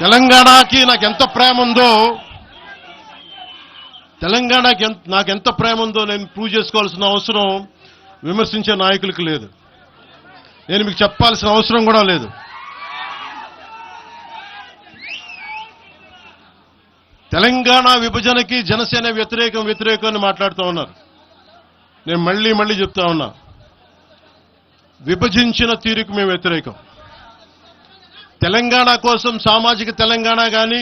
తెలంగాణకి నాకెంత ప్రేమ ఉందో, తెలంగాణకి నాకెంత ప్రేమ ఉందో నేను ప్రూవ్ చేసుకోవాల్సిన అవసరం విమర్శించే నాయకులకు లేదు. నేను మీకు చెప్పాల్సిన అవసరం కూడా లేదు. తెలంగాణ విభజనకి జనసేన వ్యతిరేకం అని మాట్లాడుతూ ఉన్నారు. నేను మళ్ళీ చెప్తా ఉన్నా, విభజించిన తీరుకు మేము వ్యతిరేకం. తెలంగాణ కోసం సామాజిక తెలంగాణ కానీ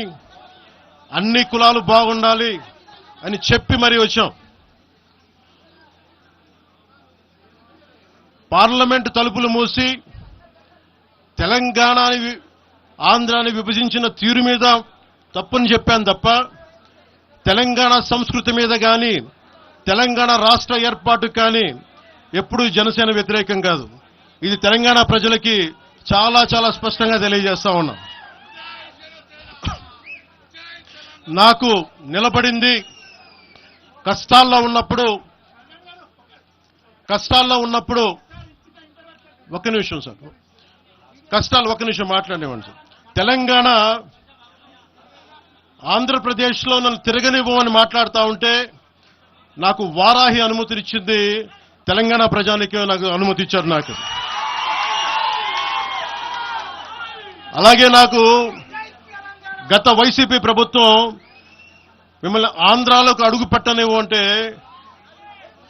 అన్ని కులాలు బాగుండాలి అని చెప్పి మరీ వచ్చాం. పార్లమెంటు తలుపులు మూసి తెలంగాణని ఆంధ్రాని విభజించిన తీరు మీద తప్పని చెప్పాను తప్ప తెలంగాణ సంస్కృతి మీద కానీ తెలంగాణ రాష్ట్ర ఏర్పాటు కానీ ఎప్పుడూ జనసేన వ్యతిరేకం కాదు. ఇది తెలంగాణ ప్రజలకి చాలా స్పష్టంగా తెలియజేస్తా ఉన్నాం. నాకు నిలబడింది కష్టాల్లో ఉన్నప్పుడు ఒక్క నిమిషం సార్, ఒక్క నిమిషం మాట్లాడేవాడి సార్. తెలంగాణ ఆంధ్రప్రదేశ్లో నన్ను తిరగనివ్వమని మాట్లాడుతూ ఉంటే నాకు వారాహి అనుమతినిచ్చింది తెలంగాణ ప్రజానికి, నాకు అనుమతి ఇచ్చారు. నాకు అలాగే నాకు గత వైసీపీ ప్రభుత్వం మిమ్మల్ని ఆంధ్రాలోకి అడుగు పెట్టనివ్వు అంటే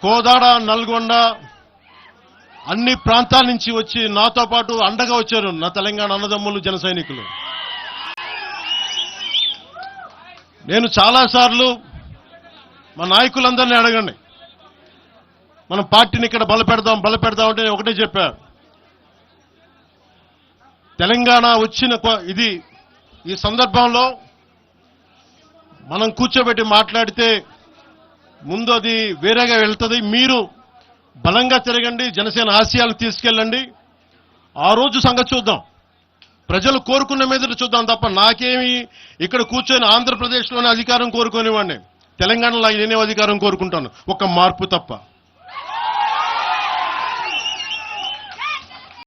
కోదాడ, నల్గొండ అన్ని ప్రాంతాల నుంచి వచ్చి నాతో పాటు అండగా వచ్చారు నా తెలంగాణ అన్నదమ్ములు, జన సైనికులు. నేను చాలాసార్లు మా నాయకులందరినీ అడగండి, మనం పార్టీని ఇక్కడ బలపెడదాం అంటే నేను ఒకటే చెప్పా, తెలంగాణ వచ్చిన ఈ సందర్భంలో మనం కూర్చోబెట్టి మాట్లాడితే ముందు అది వేరేగా వెళ్తుంది. మీరు బలంగా తిరగండి, జనసేన ఆశయాలు తీసుకెళ్ళండి, ఆ రోజు సంగతి చూద్దాం, ప్రజలు కోరుకున్న మీద చూద్దాం తప్ప నాకేమి ఇక్కడ కూర్చొని ఆంధ్రప్రదేశ్లోనే అధికారం కోరుకునేవాడిని, తెలంగాణలో నేనే అధికారం కోరుకుంటాను, ఒక మార్పు తప్ప.